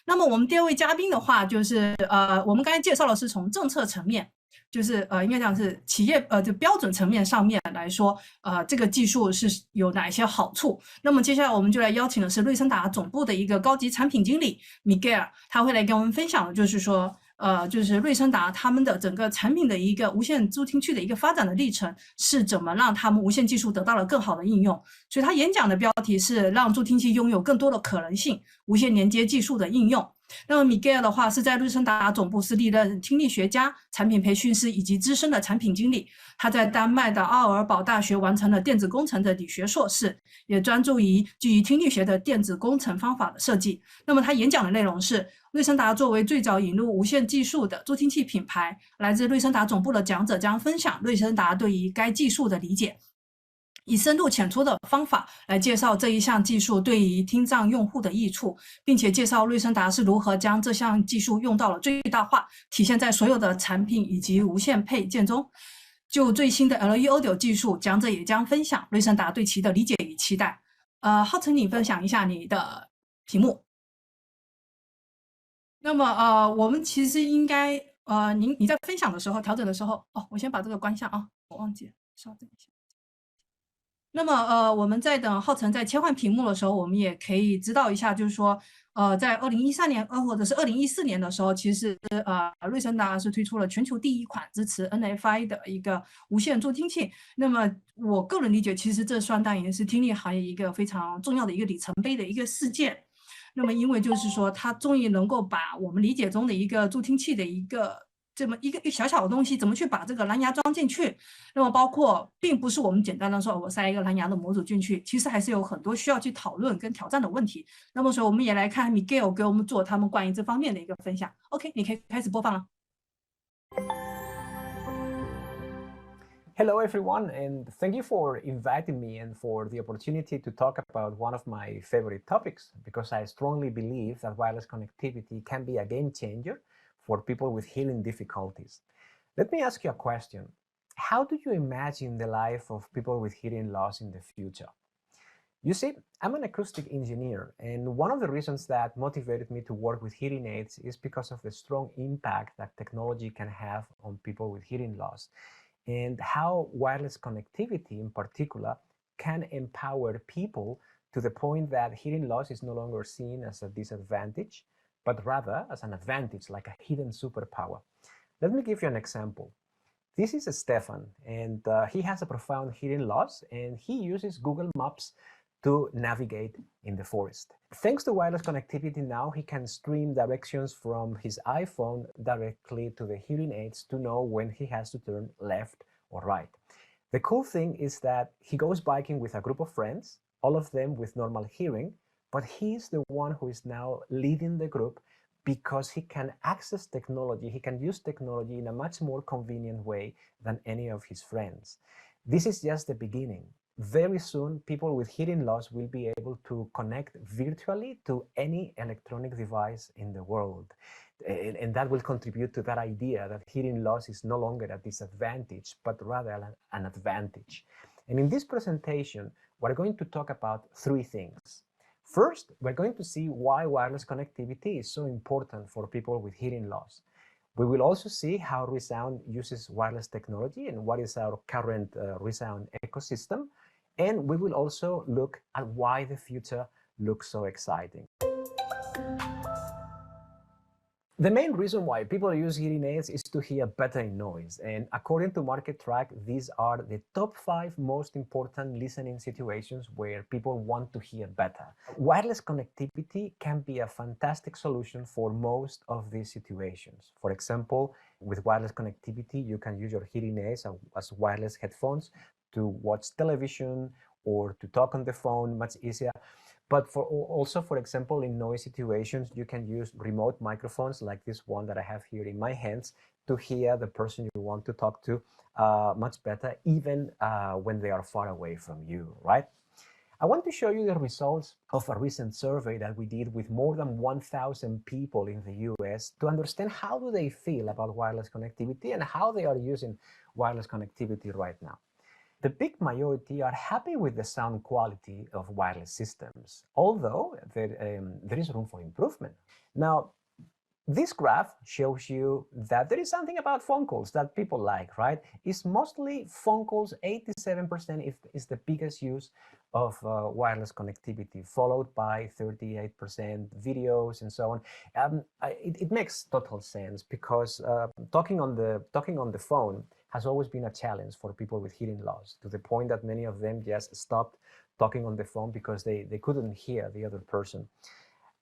那么我们第二位嘉宾的话，就是我们刚才介绍的是从政策层面，就是应该讲是企业就标准层面上面来说，这个技术是有哪一些好处。那么接下来我们就来邀请的是瑞声达总部的一个高级产品经理 Miguel， 他会来跟我们分享的就是说，就是瑞声达他们的整个产品的一个无线助听器的一个发展的历程，是怎么让他们无线技术得到了更好的应用。所以他演讲的标题是让助听器拥有更多的可能性，无线连接技术的应用。那么 Miguel 的话是在瑞声达总部是历任听力学家、产品培训师以及资深的产品经理。他在丹麦的奥尔堡大学完成了电子工程的理学硕士，也专注于基于听力学的电子工程方法的设计。那么他演讲的内容是，瑞声达作为最早引入无线技术的助听器品牌，来自瑞声达总部的讲者将分享瑞声达对于该技术的理解，以深入浅出的方法来介绍这一项技术对于听障用户的益处，并且介绍瑞声达是如何将这项技术用到了最大化，体现在所有的产品以及无线配件中。就最新的 LE Audio 技术，讲者也将分享瑞声达对其的理解与期待。浩辰，你分享一下你的题目。那么我们其实应该你在分享的时候调整的时候，我先把这个关下啊，我忘记了，稍等一下。那么我们在等浩辰在切换屏幕的时候，我们也可以知道一下，就是说在2013年或者是2014年的时候，其实瑞声达是推出了全球第一款支持 NFI 的一个无线助听器。那么我个人理解，其实这相当于是听力行业一个非常重要的一个里程碑的一个事件。那么因为就是说，它终于能够把我们理解中的一个助听器的一个这么一个小小的东西，怎么去把这个蓝牙装进去？那么包括并不是我们简单的说我塞一个蓝牙的模组进去，其实还是有很多需要去讨论跟挑战的问题。那么所以我们也来看 Miguel 给我们做他们关于这方面的一个分享。OK， 你可以开始播放了。Hello everyone, and thank you for inviting me and for the opportunity to talk about one of my favorite topics, because I strongly believe that wireless connectivity can be a game changer for people with hearing difficulties. Let me ask you a question. How do you imagine the life of people with hearing loss in the future? You see, I'm an acoustic engineer, and one of the reasons that motivated me to work with hearing aids is because of the strong impact that technology can have on people with hearing loss, and how wireless connectivity in particular can empower people to the point that hearing loss is no longer seen as a disadvantage, but rather as an advantage, like a hidden superpower. Let me give you an example. This is Stefan, and he has a profound hearing loss, and he uses Google Maps to navigate in the forest. Thanks to wireless connectivity now, he can stream directions from his iPhone directly to the hearing aids to know when he has to turn left or right. The cool thing is that he goes biking with a group of friends, all of them with normal hearing, but he's the one who is now leading the group because he can access technology, he can use technology in a much more convenient way than any of his friends. This is just the beginning. Very soon, people with hearing loss will be able to connect virtually to any electronic device in the world. And that will contribute to that idea that hearing loss is no longer a disadvantage, but rather an advantage. And in this presentation, we're going to talk about three things. First, we're going to see why wireless connectivity is so important for people with hearing loss. We will also see how ReSound uses wireless technology and what is our current ReSound ecosystem. And we will also look at why the future looks so exciting. The main reason why people use hearing aids is to hear better in noise. And according to Market Track, these are the top 5 most important listening situations where people want to hear better. Wireless connectivity can be a fantastic solution for most of these situations. For example, with wireless connectivity, you can use your hearing aids as wireless headphones to watch television or to talk on the phone much easier. But also, for example, in noise situations, you can use remote microphones like this one that I have here in my hands to hear the person you want to talk to much better, even when they are far away from you, right? I want to show you the results of a recent survey that we did with more than 1,000 people in the US to understand how do they feel about wireless connectivity and how they are using wireless connectivity right now. The big majority are happy with the sound quality of wireless systems, although there is room for improvement. Now, this graph shows you that there is something about phone calls that people like, right? It's mostly phone calls. 87% is the biggest use of wireless connectivity, followed by 38% videos and so on. It makes total sense because talking on the phone has always been a challenge for people with hearing loss, to the point that many of them just stopped talking on the phone because they couldn't hear the other person.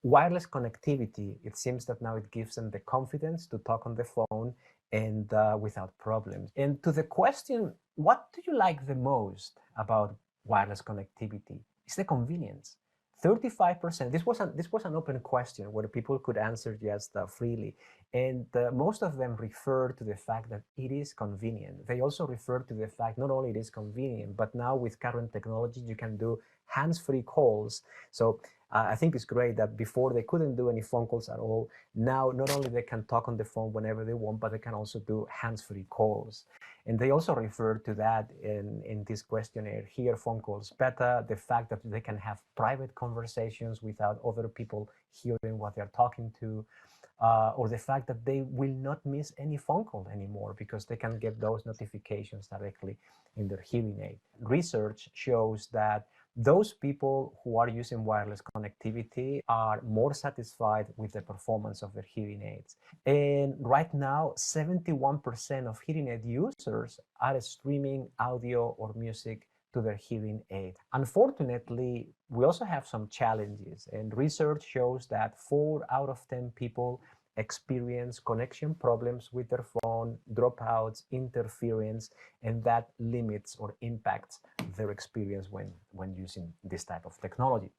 Wireless connectivity, it seems that now it gives them the confidence to talk on the phone and without problems. And to the question, what do you like the most about wireless connectivity? It's the convenience. 35%, this was an open question where people could answer just freely. And most of them refer to the fact that it is convenient. They also refer to the fact not only it is convenient, but now with current technology, you can do hands-free calls. So I think it's great that before they couldn't do any phone calls at all. Now, not only they can talk on the phone whenever they want, but they can also do hands-free calls. And they also refer to that in this questionnaire. Hear phone calls better, the fact that they can have private conversations without other people hearing what they're talking to, or the fact that they will not miss any phone call anymore because they can get those notifications directly in their hearing aid. Research shows that those people who are using wireless connectivity are more satisfied with the performance of their hearing aids. And right now, 71% of hearing aid users are streaming audio or music to their hearing aid. Unfortunately, we also have some challenges, and research shows that 4 out of 10 people experience connection problems with their phone, dropouts, interference, and that limits or impacts their experience when using this type of technology.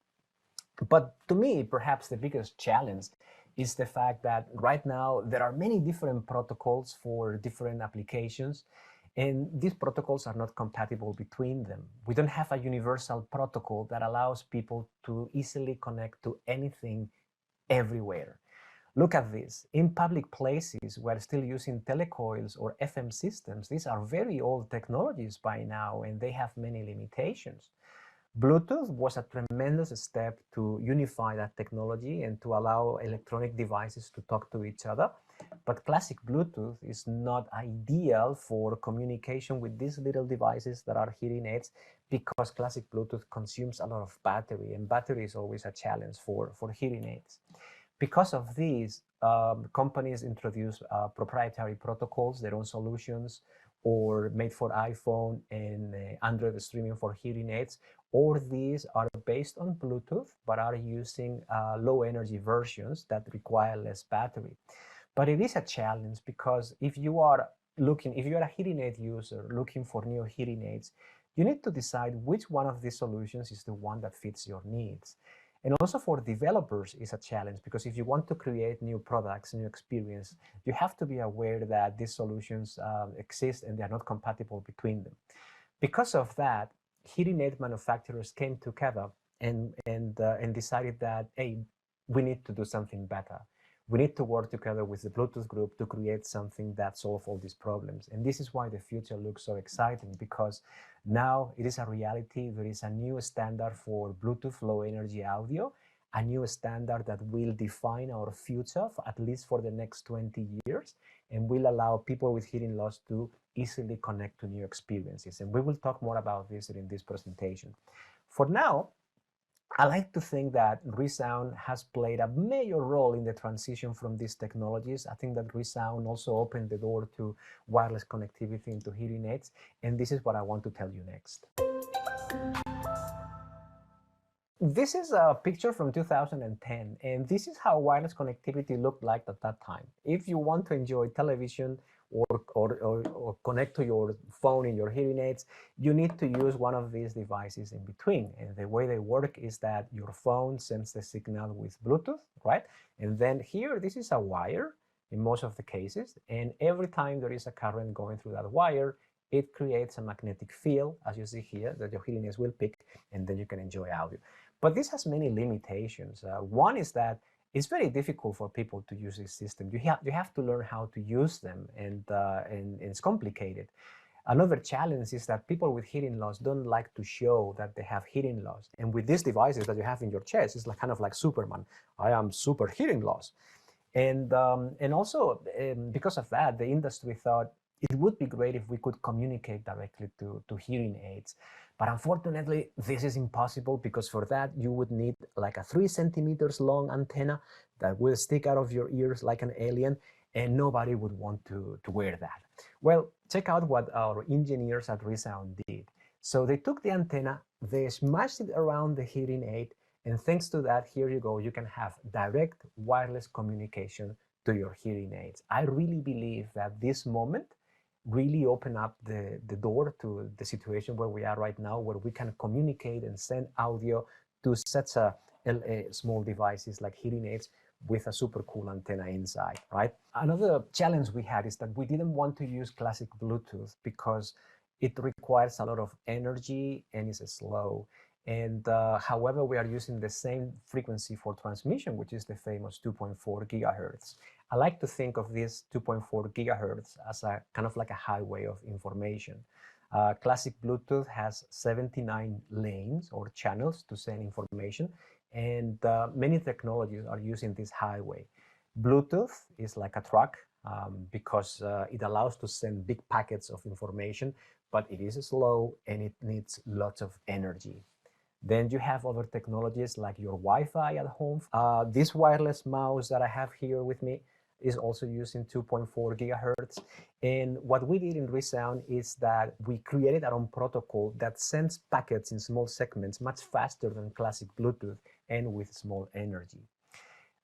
But to me, perhaps the biggest challenge is the fact that right now there are many different protocols for different applications, and these protocols are not compatible between them. We don't have a universal protocol that allows people to easily connect to anything everywhere. Look at this. In public places, we're still using telecoils or FM systems. These are very old technologies by now, and they have many limitations. Bluetooth was a tremendous step to unify that technology and to allow electronic devices to talk to each other. But classic Bluetooth is not ideal for communication with these little devices that are hearing aids, because classic Bluetooth consumes a lot of battery, and battery is always a challenge for hearing aids. Because of these, companies introduce proprietary protocols, their own solutions, or made for iPhone and Android streaming for hearing aids, or these are based on Bluetooth, but are using low energy versions that require less battery. But it is a challenge, because if you are a hearing aid user looking for new hearing aids, you need to decide which one of these solutions is the one that fits your needs. And also for developers, it's a challenge, because if you want to create new products, new experience, you have to be aware that these solutions exist and they are not compatible between them. Because of that, hearing aid manufacturers came together and decided that, hey, we need to do something better. We need to work together with the Bluetooth group to create something that solves all these problems. And this is why the future looks so exciting, because now it is a reality. There is a new standard for Bluetooth low energy audio, a new standard that will define our future, at least for the next 20 years, and will allow people with hearing loss to easily connect to new experiences. And we will talk more about this in this presentation. For now, I like to think that ReSound has played a major role in the transition from these technologies. I think that ReSound also opened the door to wireless connectivity into hearing aids, and this is what I want to tell you next. This is a picture from 2010, and this is how wireless connectivity looked like at that time. If you want to enjoy television or connect to your phone in your hearing aids, you need to use one of these devices in between. And the way they work is that your phone sends the signal with Bluetooth, right? And then here, this is a wire in most of the cases. And every time there is a current going through that wire, it creates a magnetic field, as you see here, that your hearing aids will pick, and then you can enjoy audio. But this has many limitations. One is that it's very difficult for people to use this system. You have to learn how to use them, and it's complicated. Another challenge is that people with hearing loss don't like to show that they have hearing loss. And with these devices that you have in your chest, it's like kind of like Superman. I am super hearing loss. And also because of that, the industry thought it would be great if we could communicate directly to hearing aids. But unfortunately, this is impossible, because for that, you would need like a 3 centimeters long antenna that will stick out of your ears like an alien, and nobody would want to wear that. Well, check out what our engineers at ReSound did. So they took the antenna, they smashed it around the hearing aid, and thanks to that, here you go, you can have direct wireless communication to your hearing aids. I really believe that this moment really opened up the door to the situation where we are right now, where we can communicate and send audio to such a small devices like hearing aids with a super cool antenna inside, right? Another challenge we had is that we didn't want to use classic Bluetooth because it requires a lot of energy and is slow. And however, we are using the same frequency for transmission, which is the famous 2.4 gigahertz. I like to think of this 2.4 gigahertz as a kind of like a highway of information. Classic Bluetooth has 79 lanes or channels to send information, and many technologies are using this highway. Bluetooth is like a truck because it allows to send big packets of information, but it is slow and it needs lots of energy. Then you have other technologies like your Wi-Fi at home. This wireless mouse that I have here with me is also using 2.4 gigahertz. And what we did in ReSound is that we created our own protocol that sends packets in small segments much faster than classic Bluetooth and with small energy.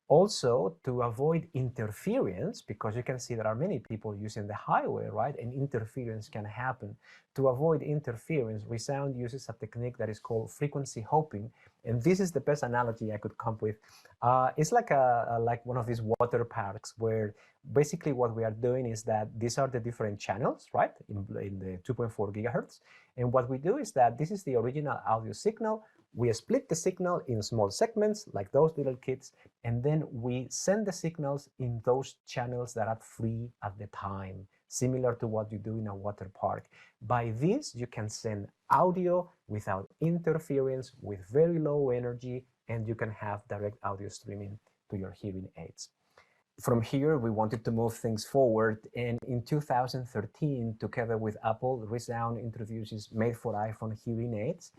Also, to avoid interference, because you can see there are many people using the highway, right? And interference can happen. To avoid interference, ReSound uses a technique that is called frequency hopping. And this is the best analogy I could come up with. It's like like one of these water parks where basically what we are doing is that these are the different channels, right? In the 2.4 gigahertz. And what we do is that this is the original audio signal. We split the signal in small segments like those little kids, and then we send the signals in those channels that are free at the time, similar to what you do in a water park. By this, you can send audio without interference, with very low energy, and you can have direct audio streaming to your hearing aids. From here, we wanted to move things forward, and in 2013, together with Apple, ReSound introduces made for iPhone hearing aids.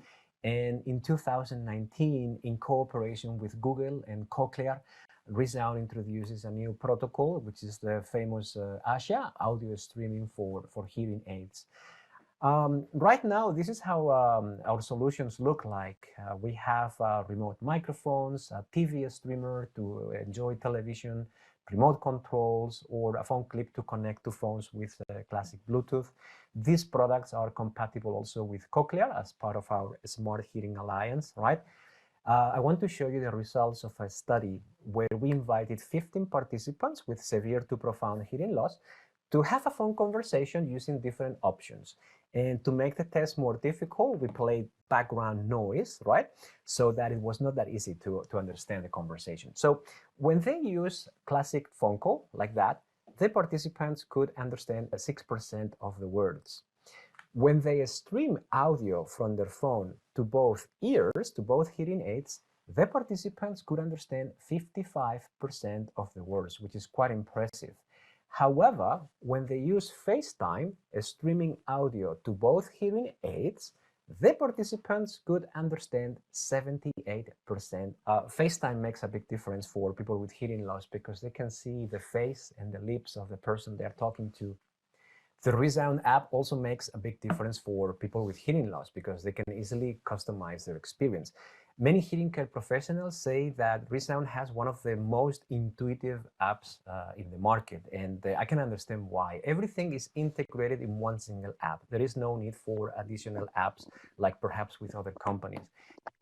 And in 2019, in cooperation with Google and Cochlear, ReSound introduces a new protocol, which is the famous ASHA, audio streaming for hearing aids. Right now, this is how our solutions look like. We have remote microphones, a TV streamer to enjoy television, remote controls, or a phone clip to connect to phones with classic Bluetooth. These products are compatible also with Cochlear as part of our Smart Hearing Alliance, right? I want to show you the results of a study where we invited 15 participants with severe to profound hearing loss to have a phone conversation using different options. And to make the test more difficult, we played background noise, right? So that it was not that easy to understand the conversation. So when they use classic phone call like that, the participants could understand 6% of the words. When they stream audio from their phone to both ears, to both hearing aids, the participants could understand 55% of the words, which is quite impressive. However, when they use FaceTime, streaming audio to both hearing aids, the participants could understand 78%. FaceTime makes a big difference for people with hearing loss because they can see the face and the lips of the person they're talking to. The ReSound app also makes a big difference for people with hearing loss because they can easily customize their experience. Many hearing care professionals say that ReSound has one of the most intuitive apps in the market, and I can understand why. Everything is integrated in one single app. There is no need for additional apps like perhaps with other companies.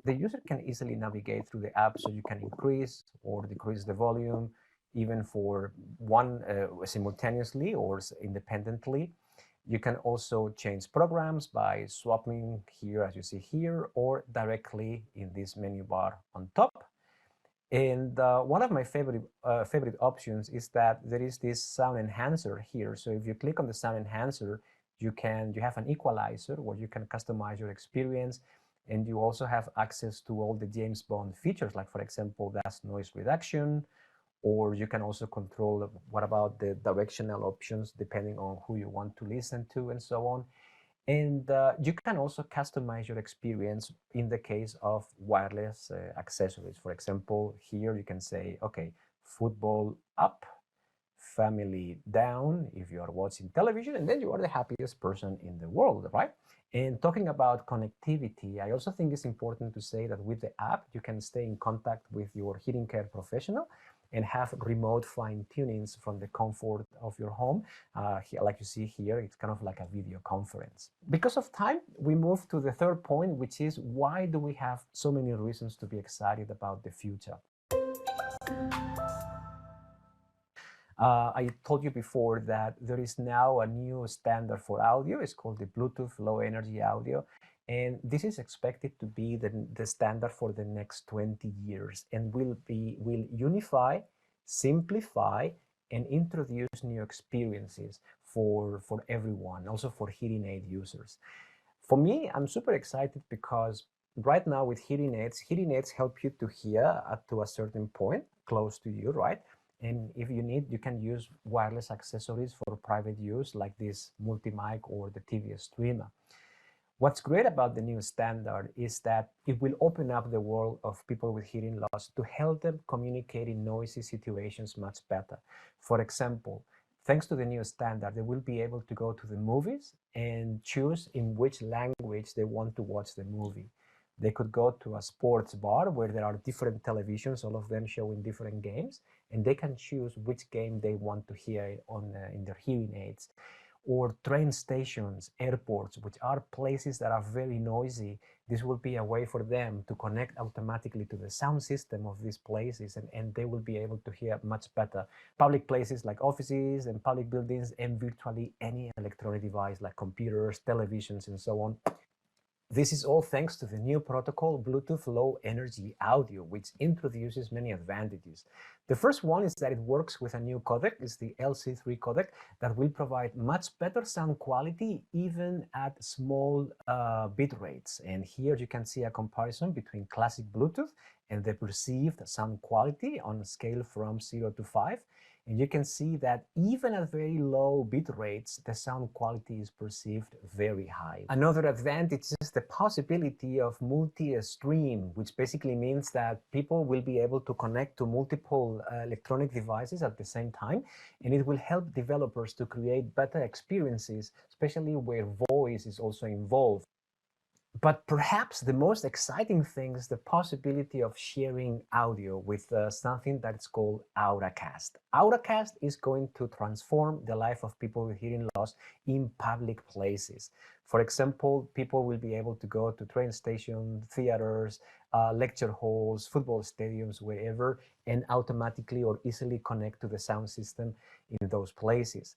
The user can easily navigate through the app, so you can increase or decrease the volume, even for one simultaneously or independently. You can also change programs by swapping here, as you see here, or directly in this menu bar on top. And one of my favorite options is that there is this sound enhancer here. So if you click on the sound enhancer, You have an equalizer where you can customize your experience, and you also have access to all the James Bond features, like for example, that's noise reduction, or you can also control what about the directional options depending on who you want to listen to and so on. And you can also customize your experience in the case of wireless accessories. For example, here you can say, okay, football up, family down if you are watching television, and then you are the happiest person in the world, right? And talking about connectivity, I also think it's important to say that with the app, you can stay in contact with your hearing care professional and have remote fine tunings from the comfort of your home. Like you see here, it's kind of like a video conference. Because of time, we move to the third point, which is why do we have so many reasons to be excited about the future? I told you before that there is now a new standard for audio. It's called the Bluetooth Low Energy Audio. And this is expected to be the standard for the next 20 years and will unify, simplify, and introduce new experiences for everyone, also for hearing aid users. For me, I'm super excited because right now with hearing aids help you to hear to a certain point close to you, right? And if you need, you can use wireless accessories for private use like this multi-mic or the TV streamer. What's great about the new standard is that it will open up the world of people with hearing loss to help them communicate in noisy situations much better. For example, thanks to the new standard, they will be able to go to the movies and choose in which language they want to watch the movie. They could go to a sports bar where there are different televisions, all of them showing different games, and they can choose which game they want to hear in their hearing aids. Or train stations, airports, which are places that are very noisy. This will be a way for them to connect automatically to the sound system of these places, and they will be able to hear much better. Public places like offices and public buildings, and virtually any electronic device like computers, televisions, and so on. This is all thanks to the new protocol, Bluetooth Low Energy Audio, which introduces many advantages. The first one is that it works with a new codec. It's the LC3 codec that will provide much better sound quality even at small bit rates. And here you can see a comparison between classic Bluetooth and the perceived sound quality on a scale from 0 to 5. And you can see that even at very low bit rates, the sound quality is perceived very high. Another advantage is the possibility of multi-stream, which basically means that people will be able to connect to multiple electronic devices at the same time, and it will help developers to create better experiences, especially where voice is also involved. But perhaps the most exciting thing is the possibility of sharing audio with something that's called Auracast. Auracast is going to transform the life of people with hearing loss in public places. For example, people will be able to go to train stations, theaters, lecture halls, football stadiums, wherever, and automatically or easily connect to the sound system in those places.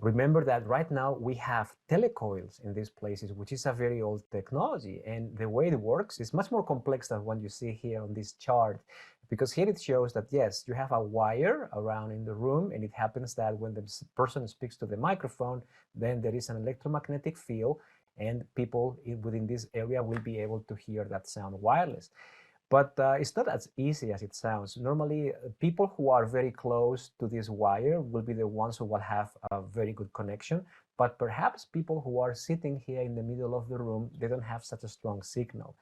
Remember that right now we have telecoils in these places, which is a very old technology. And the way it works is much more complex than what you see here on this chart. Because here it shows that, yes, you have a wire around in the room, and it happens that when the person speaks to the microphone, then there is an electromagnetic field, and people within this area will be able to hear that sound wireless. But it's not as easy as it sounds. Normally, people who are very close to this wire will be the ones who will have a very good connection. But perhaps people who are sitting here in the middle of the room, they don't have such a strong signal.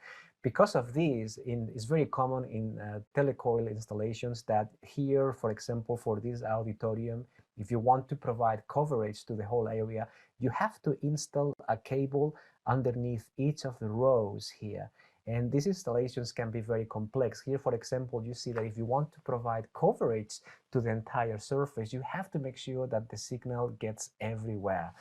Because of this, it's very common in telecoil installations that here, for example, for this auditorium, if you want to provide coverage to the whole area, you have to install a cable underneath each of the rows here. And these installations can be very complex. Here, for example, you see that if you want to provide coverage to the entire surface, you have to make sure that the signal gets everywhere.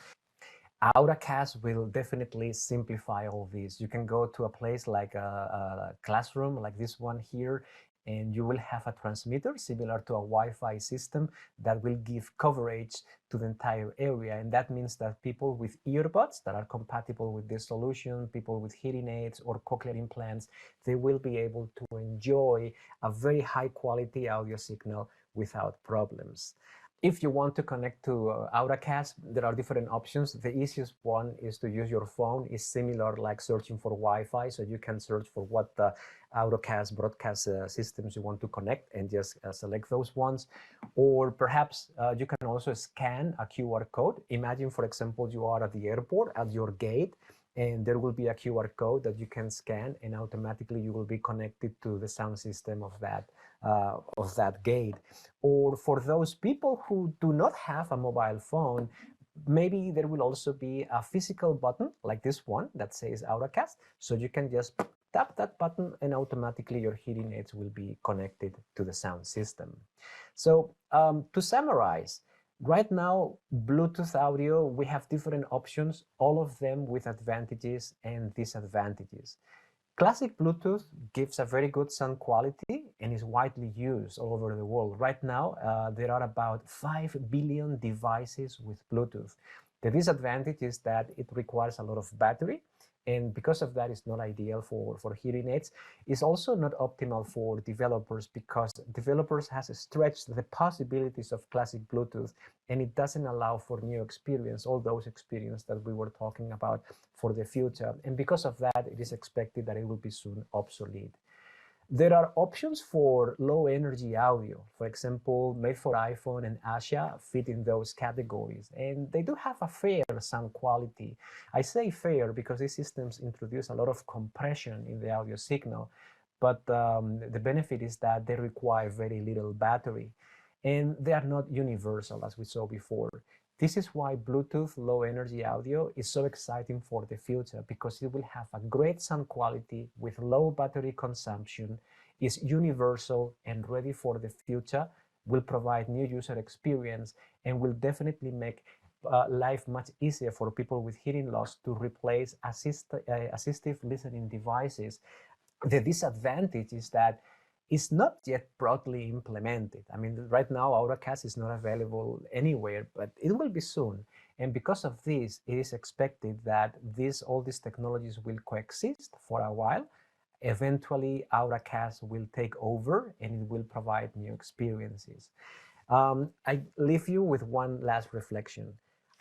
Auracast will definitely simplify all this. You can go to a place like a classroom, like this one here, and you will have a transmitter similar to a Wi-Fi system that will give coverage to the entire area. And that means that people with earbuds that are compatible with this solution, people with hearing aids or cochlear implants, they will be able to enjoy a very high quality audio signal without problems. If you want to connect to Auracast, there are different options. The easiest one is to use your phone. It's similar like searching for Wi-Fi. So you can search for what the Auracast broadcast systems you want to connect and just select those ones. Or perhaps you can also scan a QR code. Imagine, for example, you are at the airport at your gate, and there will be a QR code that you can scan, and automatically you will be connected to the sound system of that gate. Or for those people who do not have a mobile phone, maybe there will also be a physical button like this one that says Auracast. So you can just tap that button and automatically your hearing aids will be connected to the sound system. So to summarize, right now, Bluetooth audio, we have different options, all of them with advantages and disadvantages. Classic Bluetooth gives a very good sound quality and is widely used all over the world. Right now, there are about 5 billion devices with Bluetooth. The disadvantage is that it requires a lot of battery, and because of that, it's not ideal for hearing aids. It's also not optimal for developers because developers have stretched the possibilities of classic Bluetooth, and it doesn't allow for new experience, all those experiences that we were talking about for the future. And because of that, it is expected that it will be soon obsolete. There are options for low energy audio, for example, made for iPhone and Asha fit in those categories, and they do have a fair sound quality. I say fair because these systems introduce a lot of compression in the audio signal, but the benefit is that they require very little battery, and they are not universal as we saw before. This is why Bluetooth low energy audio is so exciting for the future, because it will have a great sound quality with low battery consumption, is universal and ready for the future, will provide new user experience, and will definitely make life much easier for people with hearing loss to replace assistive listening devices. The disadvantage is that it's not yet broadly implemented. I mean, right now, Auracast is not available anywhere, but it will be soon. And because of this, it is expected that all these technologies will coexist for a while. Eventually, Auracast will take over and it will provide new experiences. I leave you with one last reflection.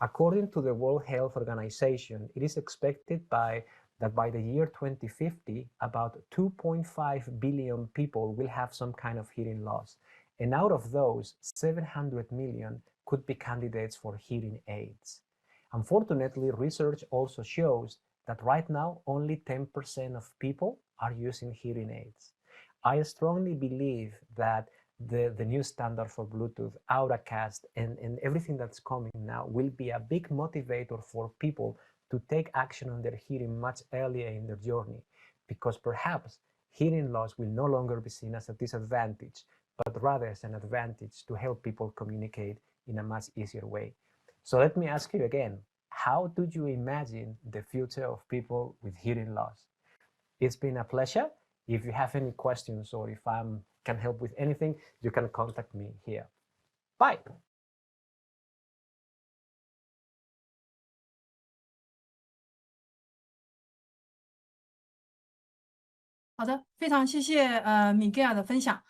According to the World Health Organization, it is expected that by the year 2050, about 2.5 billion people will have some kind of hearing loss. And out of those, 700 million could be candidates for hearing aids. Unfortunately, research also shows that right now, only 10% of people are using hearing aids. I strongly believe that the new standard for Bluetooth, Auracast, and everything that's coming now will be a big motivator for people to take action on their hearing much earlier in their journey, because perhaps hearing loss will no longer be seen as a disadvantage, but rather as an advantage to help people communicate in a much easier way. So let me ask you again, how do you imagine the future of people with hearing loss? It's been a pleasure. If you have any questions or if I can help with anything, you can contact me here. Bye.好的，非常谢谢Miguel 的分享，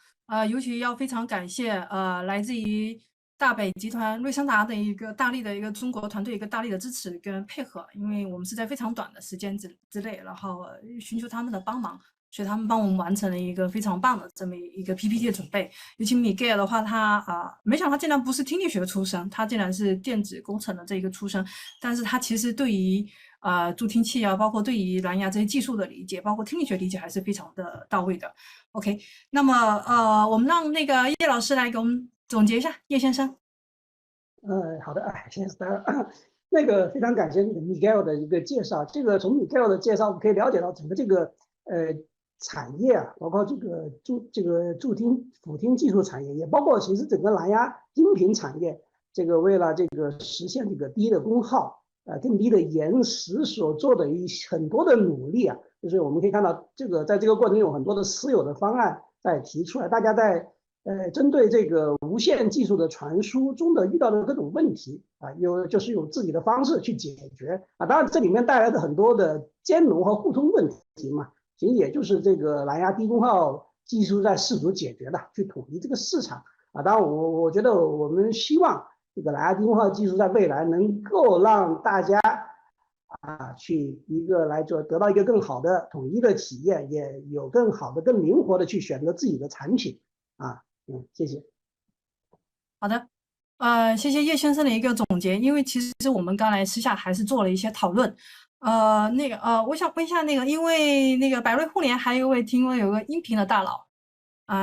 尤其要非常感谢来自于大北集团瑞声达的一个大力的一个中国团队一个大力的支持跟配合，因为我们是在非常短的时间之内，然后寻求他们的帮忙，所以他们帮我们完成了一个非常棒的这么一个 PPT 的准备。尤其Miguel的话，他没想到他竟然不是听力学出身，他竟然是电子工程的这一个出身，但是他其实对于助听器啊，包括对于蓝牙这些技术的理解，包括听力学理解还是非常的到位的。OK， 那么我们让那个叶老师来给我们总结一下，叶先生。好的，谢谢大家。那个非常感谢Miguel 的一个介绍。这个从Miguel的介绍，我们可以了解到整个这个产业啊，包括这个助听辅听技术产业，也包括其实整个蓝牙音频产业，这个为了这个实现这个低的功耗。更低的延时所做的很多的努力啊，就是我们可以看到，在这个过程中有很多的私有的方案在提出来，大家在针对这个无线技术的传输中的遇到的各种问题啊，就是有自己的方式去解决啊。当然，这里面带来的很多的兼容和互通问题嘛，其实也就是这个蓝牙低功耗技术在试图解决的，去统一这个市场啊。当然我觉得我们希望这个蓝牙低功耗技术在未来能够让大家去得到一个更好的统一的体验，也有更好的、更灵活的去选择自己的产品啊。谢谢。好的，谢谢叶先生的一个总结。因为其实我们刚才私下还是做了一些讨论。我想问一下因为百瑞互联还有一位听说有个音频的大佬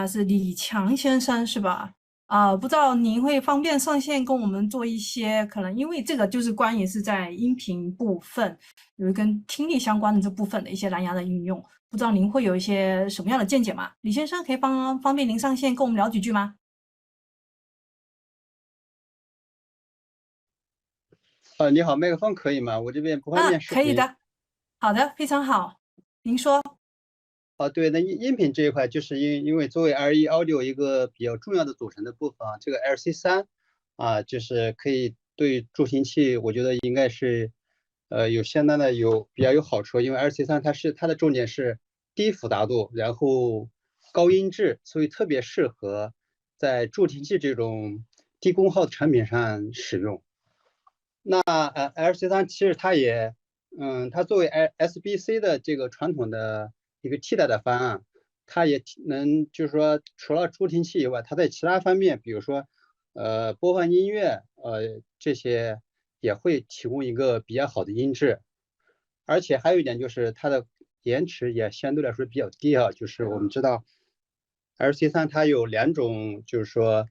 是李强先生是吧？不知道您会方便上线跟我们做一些可能，因为这个就是关于是在音频部分有跟听力相关的这部分的一些蓝牙的应用，不知道您会有一些什么样的见解吗？李先生可以方便您上线跟我们聊几句吗？你好，麦克风可以吗？我这边不方便视频。可以的，好的，非常好，您说。对，那音频这一块，就是因为作为 RE Audio 一个比较重要的组成的部分这个 LC3就是可以对助听器，我觉得应该是有相当的比较有好处，因为 LC3它的重点是低复杂度，然后高音质，所以特别适合在助听器这种低功耗的产品上使用。那LC3其实它也它作为 SBC 的这个传统的一个替代的方案，它也能就是说除了助听器以外，它在其他方面，比如说播放音乐这些也会提供一个比较好的音质。而且还有一点就是它的延迟也相对来说比较低就是我们知道 LC3它有2种就是说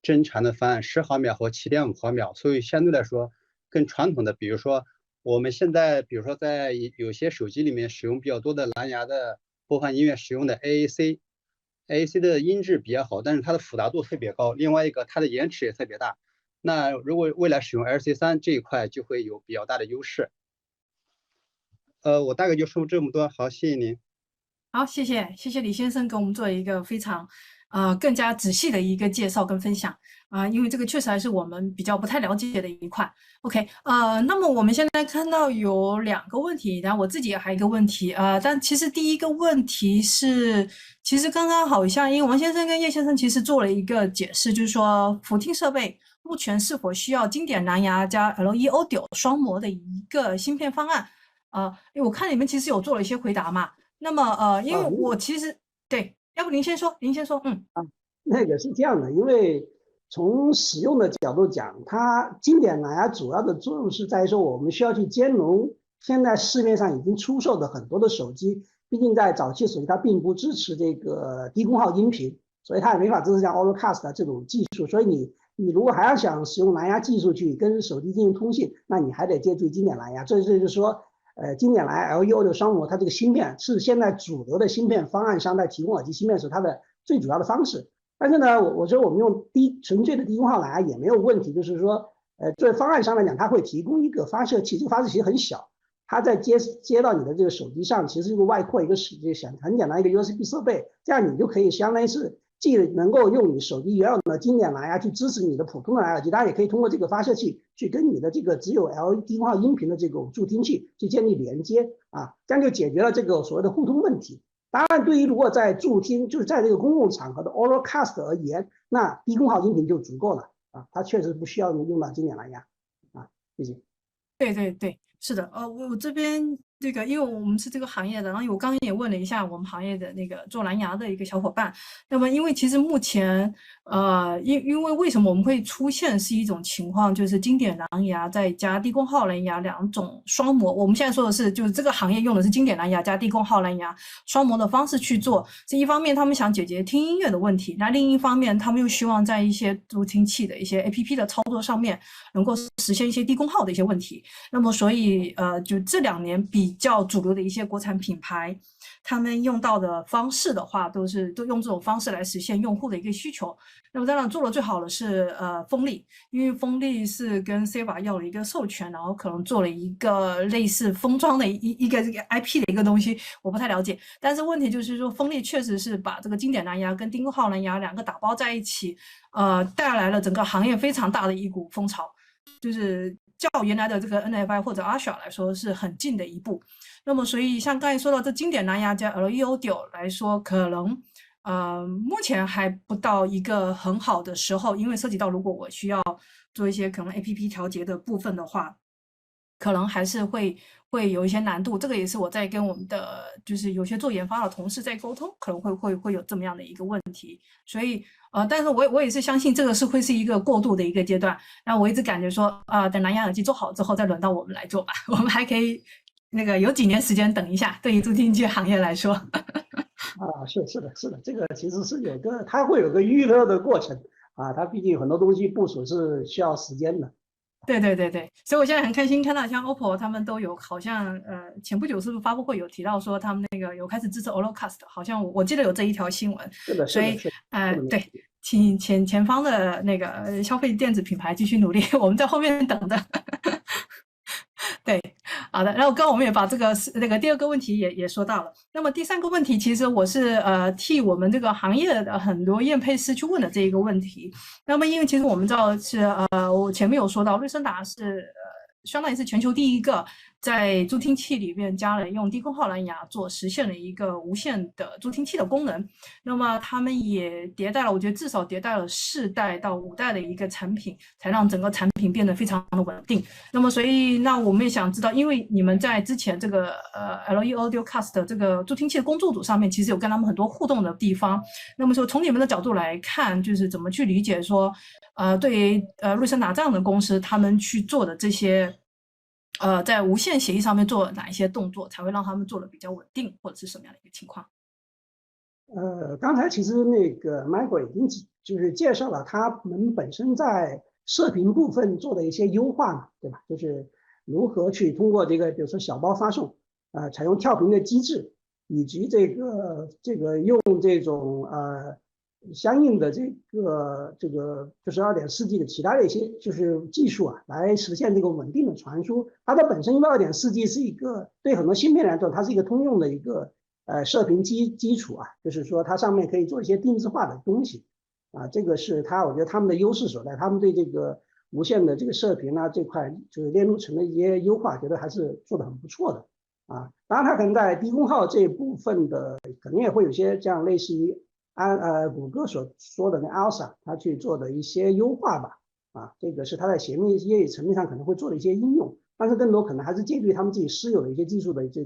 增长的方案，10毫秒和7.5毫秒，所以相对来说更传统的，比如说我们现在比如说在有些手机里面使用比较多的蓝牙的播放音乐使用的 AAC 的音质比较好，但是它的复杂度特别高，另外一个它的延迟也特别大。那如果未来使用 LC3这一块就会有比较大的优势。我大概就说这么多，好，谢谢您。好，谢谢李先生给我们做一个非常更加仔细的一个介绍跟分享因为这个确实还是我们比较不太了解的一块。OK，那么我们现在看到有2个问题，然后我自己还有一个问题但其实第一个问题是，其实刚刚好像因为王先生跟叶先生其实做了一个解释，就是说辅听设备目前是否需要经典蓝牙加 LE Audio 双模的一个芯片方案因为我看你们其实有做了一些回答嘛。那么因为我其实对，要不您先说。那个是这样的，因为从使用的角度讲，它经典蓝牙主要的作用是在于说，我们需要去兼容现在市面上已经出售的很多的手机，毕竟在早期手机它并不支持这个低功耗音频，所以它也没法支持像 Auracast 这种技术，所以你如果还要想使用蓝牙技术去跟手机进行通信，那你还得借助经典蓝牙。这就是说，经典蓝牙 LEO 的双模，它这个芯片是现在主流的芯片方案商在提供耳机芯片时它的最主要的方式。但是呢，我觉得我们用纯粹的低功耗蓝牙也没有问题，就是说，作为方案商来讲，它会提供一个发射器，这个发射器很小，它在接到你的这个手机上，其实是外扩一个很简单一个 USB 设备，这样你就可以相当于是既能够用你手机原有的经典蓝牙去支持你的普通的蓝牙耳机，当然也可以通过这个发射器去跟你的这个只有 LED 低功耗音频的这种助听器去建立连接这样就解决了这个所谓的互通问题。当然，对于如果在助听，就是在这个公共场合的 Auracast 而言，那低功耗音频就足够了它确实不需要用到经典蓝牙谢谢。对，是的，我这边这个，因为我们是这个行业的，然后我刚刚也问了一下我们行业的那个做蓝牙的一个小伙伴，那么因为其实目前因为为什么我们会出现是一种情况，就是经典蓝牙再加低功耗蓝牙2种双模，我们现在说的是就是这个行业用的是经典蓝牙加低功耗蓝牙双模的方式去做，这一方面他们想解决听音乐的问题，那另一方面他们又希望在一些助听器的一些 APP 的操作上面能够实现一些低功耗的一些问题。那么所以就这2年比较主流的一些国产品牌，他们用到的方式的话，都用这种方式来实现用户的一个需求。那么当然做的最好的是风力，因为风力是跟 CEVA 要了一个授权，然后可能做了一个类似封装的一个这个 IP 的一个东西，我不太了解。但是问题就是说，风力确实是把这个经典蓝牙跟低功耗蓝牙2个打包在一起，带来了整个行业非常大的一股风潮，就是较原来的这个 NFI 或者 ASHA 来说是很近的一步。那么所以像刚才说到这经典蓝牙加 LE Audio 来说，可能目前还不到一个很好的时候，因为涉及到如果我需要做一些可能 APP 调节的部分的话，可能还是会有一些难度。这个也是我在跟我们的就是有些做研发的同事在沟通，可能会有这么样的一个问题。所以但是我也是相信这个会是一个过渡的一个阶段。然后我一直感觉说等蓝牙耳机做好之后，再轮到我们来做吧。我们还可以那个有几年时间等一下，对于助听器行业来说。是的，这个其实是它会有个预热的过程啊，它毕竟很多东西部署是需要时间的。对，所以我现在很开心看到像 OPPO 他们都有好像前不久是不是发布会有提到说他们那个有开始支持 Auracast， 好像我记得有这一条新闻。是的，所以对，请前方的那个消费电子品牌继续努力，我们在后面等着。对，好的。然后刚刚我们也把那个第二个问题也说到了。那么第三个问题，其实我是替我们这个行业的很多业配师去问的这一个问题。那么因为其实我们知道是我前面有说到，瑞声达是相当于是全球第一个在助听器里面加了用低功耗蓝牙实现了一个无线的助听器的功能。那么他们也迭代了，我觉得至少迭代了4代到5代的一个产品，才让整个产品变得非常的稳定。那么所以那我们也想知道，因为你们在之前这个LE Audacast 的这个助听器的工作组上面，其实有跟他们很多互动的地方。那么说从你们的角度来看，就是怎么去理解说对于瑞声达这样的公司，他们去做的这些在无线协议上面做哪一些动作，才会让他们做的比较稳定，或者是什么样的一个情况？刚才其实那个 Michael 已经就是介绍了他们本身在射频部分做的一些优化嘛，对吧？就是如何去通过这个，比如说小包发送，采用跳频的机制，以及这个用这种相应的这个就是 2.4G 的其他的一些就是技术啊，来实现这个稳定的传输。它的本身因为 2.4G 是一个对很多芯片来说，它是一个通用的一个射频基础啊，就是说它上面可以做一些定制化的东西啊，这个是我觉得他们的优势所在，他们对这个无线的这个射频啊这块就是链路层的一些优化，觉得还是做得很不错的啊。当然，它可能在低功耗这一部分的，肯定也会有些这样类似于谷歌所说的那 Alsa 它去做的一些优化吧啊，这个是它在协议层面上可能会做的一些应用，但是更多可能还是借助他们自己私有的一些技术的这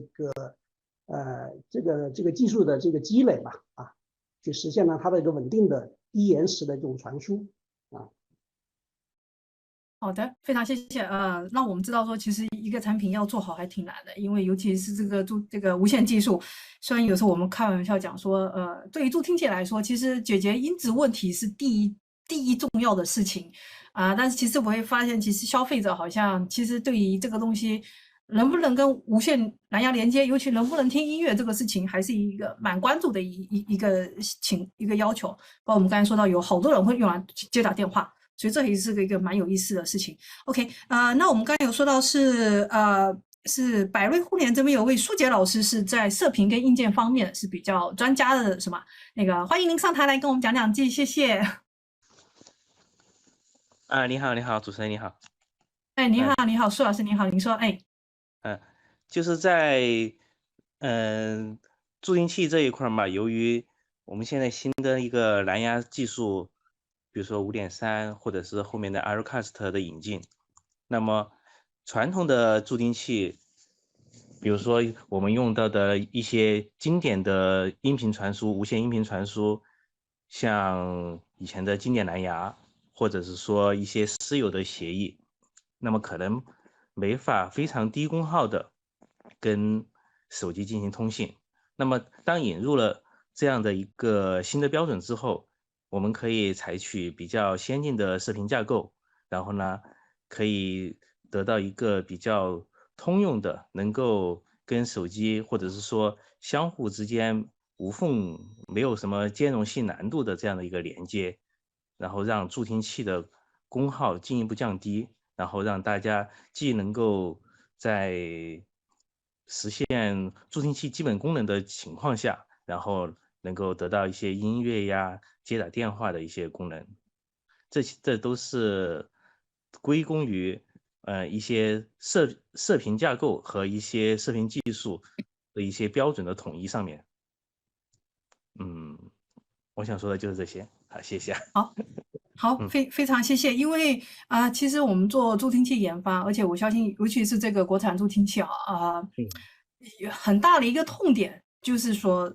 个技术的这个积累吧啊，去实现了它的一个稳定的低延时的这种传输啊。好的，非常谢谢。那我们知道说，其实一个产品要做好还挺难的，因为尤其是这个无线技术，虽然有时候我们开玩笑讲说，对于助听器来说，其实解决音质问题是第一重要的事情但是其实我会发现，其实消费者好像其实对于这个东西能不能跟无线蓝牙连接，尤其能不能听音乐这个事情，还是一个蛮关注的一个要求。包括我们刚才说到，有好多人会用来接打电话。所以这也是一个蛮有意思的事情。OK，那我们刚才有说到是百瑞互联这边有位舒杰老师是在射频跟硬件方面是比较专家的，是吗？那个欢迎您上台来跟我们讲讲记，谢谢。你好，主持人你好。哎，你好，舒老师你好，您说，哎。就是在助听器这一块嘛，由于我们现在新的一个蓝牙技术，比如说5.3或者是后面的 Auracast 的引进，那么传统的助听器，比如说我们用到的一些经典的音频传输、无线音频传输，像以前的经典蓝牙，或者是说一些私有的协议，那么可能没法非常低功耗的跟手机进行通信。那么当引入了这样的一个新的标准之后，我们可以采取比较先进的射频架构，然后呢，可以得到一个比较通用的，能够跟手机或者是说相互之间无缝、没有什么兼容性难度的这样的一个连接，然后让助听器的功耗进一步降低，然后让大家既能够在实现助听器基本功能的情况下，然后能够得到一些音乐呀、接打电话的一些功能，这都是归功于一些射频架构和一些射频技术的一些标准的统一上面。我想说的就是这些。好，谢谢。好，非常谢谢。因为其实我们做助听器研发，而且我相信，尤其是这个国产助听器很大的一个痛点就是说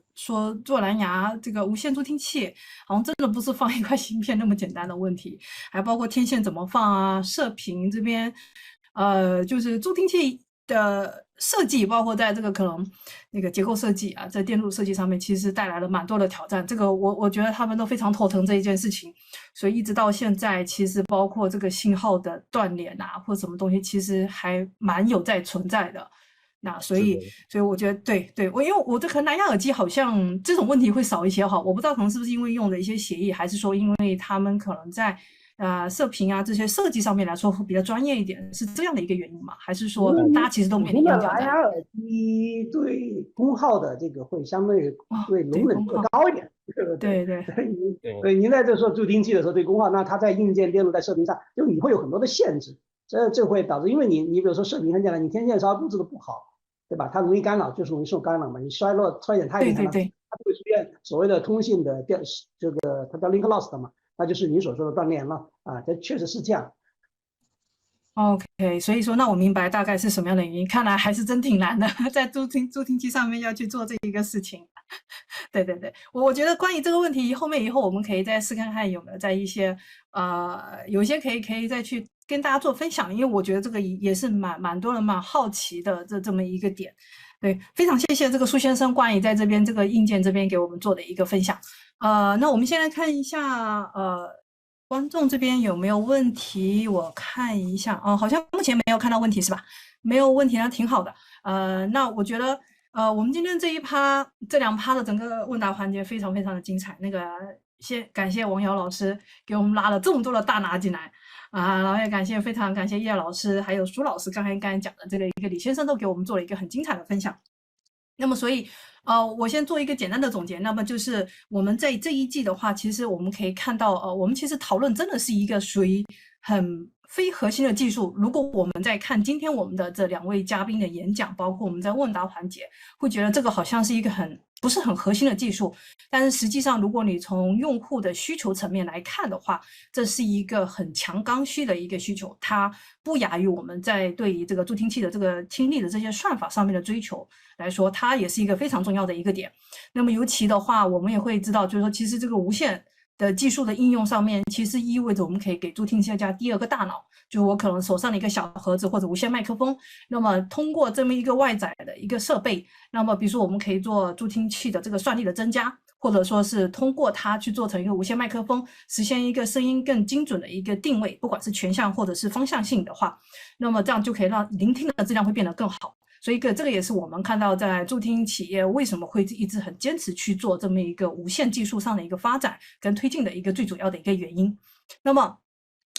做蓝牙这个无线助听器，好像真的不是放一块芯片那么简单的问题，还包括天线怎么放啊，射频这边，就是助听器的设计，包括在这个可能那个结构设计啊，在电路设计上面，其实带来了蛮多的挑战。这个我觉得他们都非常头疼这一件事情，所以一直到现在，其实包括这个信号的断连啊，或什么东西，其实还蛮有在存在的。那所以我觉得对，因为我这可能蓝牙耳机好像这种问题会少一些哈，我不知道可能是不是因为用的一些协议，还是说因为他们可能在射频啊这些设计上面来说会比较专业一点，是这样的一个原因吗？还是说大家其实都面临一样挑战？蓝牙耳机对功耗的这个会相对对容忍度高一点，对。对，您在这说助听器的时候对功耗，那它在硬件电路在射频上，就你会有很多的限制，这会导致，因为你比如说射频很简单，你天线稍微布置的不好，对吧？它容易干扰，就是容易受干扰嘛。你衰减太厉害了，它会出现所谓的通信的这个它叫 link loss 的嘛，那就是你所说的断连了啊，这确实是这样。OK， 所以说那我明白大概是什么样的原因，看来还是真挺难的，在助听器上面要去做这一个事情。对，我觉得关于这个问题，以后我们可以再试看看有没有在一些有一些可以再去跟大家做分享，因为我觉得这个也是蛮多人蛮好奇的这么一个点。对，非常谢谢这个苏先生关于在这边这个硬件这边给我们做的一个分享。那我们先来看一下观众这边有没有问题？我看一下好像目前没有看到问题是吧？没有问题，那挺好的。那我觉得我们今天这两趴的整个问答环节非常的精彩。那个先感谢王瑶老师给我们拉了这么多的大拿进来然后也非常感谢叶老师还有苏老师刚才讲的这个一个李先生都给我们做了一个很精彩的分享。那么所以我先做一个简单的总结。那么就是我们在这一季的话，其实我们可以看到我们其实讨论真的是一个属于很非核心的技术。如果我们在看今天我们的这两位嘉宾的演讲，包括我们在问答环节，会觉得这个好像是一个不是很核心的技术，但是实际上如果你从用户的需求层面来看的话，这是一个很强刚需的一个需求，它不亚于我们在对于这个助听器的这个听力的这些算法上面的追求来说，它也是一个非常重要的一个点。那么尤其的话，我们也会知道，就是说其实这个无线的技术的应用上面，其实意味着我们可以给助听器加第二个大脑，就是我可能手上的一个小盒子或者无线麦克风，那么通过这么一个外载的一个设备，那么比如说我们可以做助听器的这个算力的增加，或者说是通过它去做成一个无线麦克风，实现一个声音更精准的一个定位，不管是全向或者是方向性的话，那么这样就可以让聆听的质量会变得更好。所以这个也是我们看到在助听企业为什么会一直很坚持去做这么一个无线技术上的一个发展跟推进的一个最主要的一个原因。那么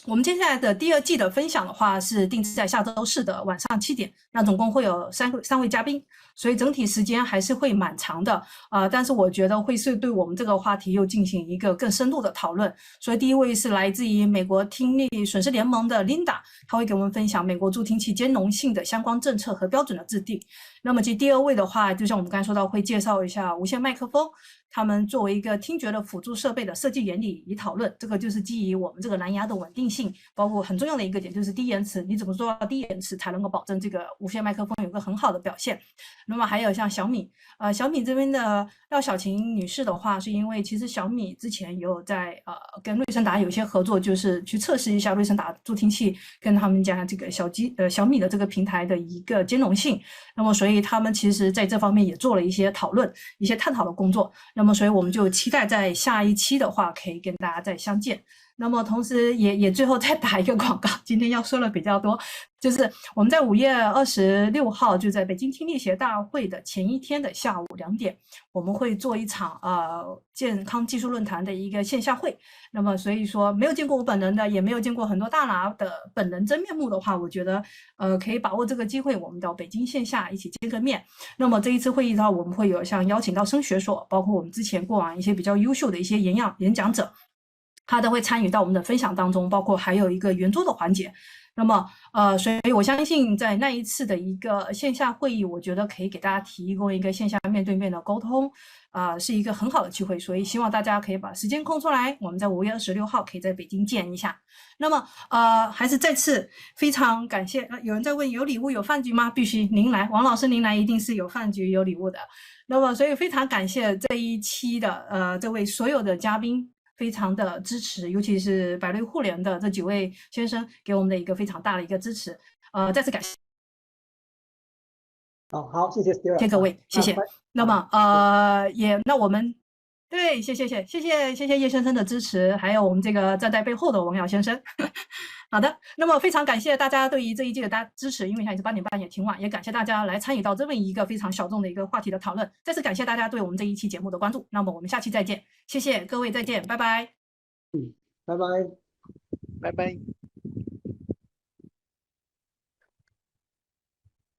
我们接下来的第二季的分享的话是定制在下周四的晚上7点，那总共会有三位嘉宾，所以整体时间还是会蛮长的但是我觉得会是对我们这个话题又进行一个更深度的讨论。所以第一位是来自于美国听力损失联盟的 Linda， 她会给我们分享美国助听器兼容性的相关政策和标准的制定。那么第二位的话，就像我们刚才说到，会介绍一下无线麦克风他们作为一个听觉的辅助设备的设计原理与讨论，这个就是基于我们这个蓝牙的稳定性，包括很重要的一个点就是低延迟，你怎么做到低延迟才能够保证这个无线麦克风有个很好的表现。那么还有像小米小米这边的廖小琴女士的话，是因为其实小米之前有在跟瑞声达有一些合作，就是去测试一下瑞声达助听器跟他们家这个小米的这个平台的一个兼容性，那么所以他们其实在这方面也做了一些讨论一些探讨的工作。那么所以我们就期待在下一期的话可以跟大家再相见。那么同时也最后再打一个广告，今天要说的比较多，就是我们在5月26号就在北京听力协大会的前一天的下午2点，我们会做一场健康技术论坛的一个线下会。那么所以说没有见过我本人的，也没有见过很多大拿的本人真面目的话，我觉得可以把握这个机会，我们到北京线下一起见个面。那么这一次会议的话，我们会有像邀请到声学所，包括我们之前过往一些比较优秀的一些演讲者，他都会参与到我们的分享当中，包括还有一个圆桌的环节。那么所以我相信在那一次的一个线下会议，我觉得可以给大家提供一个线下面对面的沟通，是一个很好的机会，所以希望大家可以把时间空出来，我们在5月26号可以在北京见一下。那么还是再次非常感谢。有人在问有礼物有饭局吗？必须您来，王老师您来一定是有饭局有礼物的。那么所以非常感谢这一期的这位所有的嘉宾。非常的支持，尤其是百瑞互联的这几位先生给我们的一个非常大的一个支持，再次感谢。好，谢谢 Stewart， 谢谢各位，谢谢。那么那我们对，谢谢叶先生的支持，还有我们这个站在背后的王瑶先生。好的，那么非常感谢大家对于这一季的支持，因为现在是8点半也挺晚，也感谢大家来参与到这么一个非常小众的一个话题的讨论。再次感谢大家对我们这一期节目的关注，那么我们下期再见，谢谢各位，再见，拜拜。拜拜，拜拜。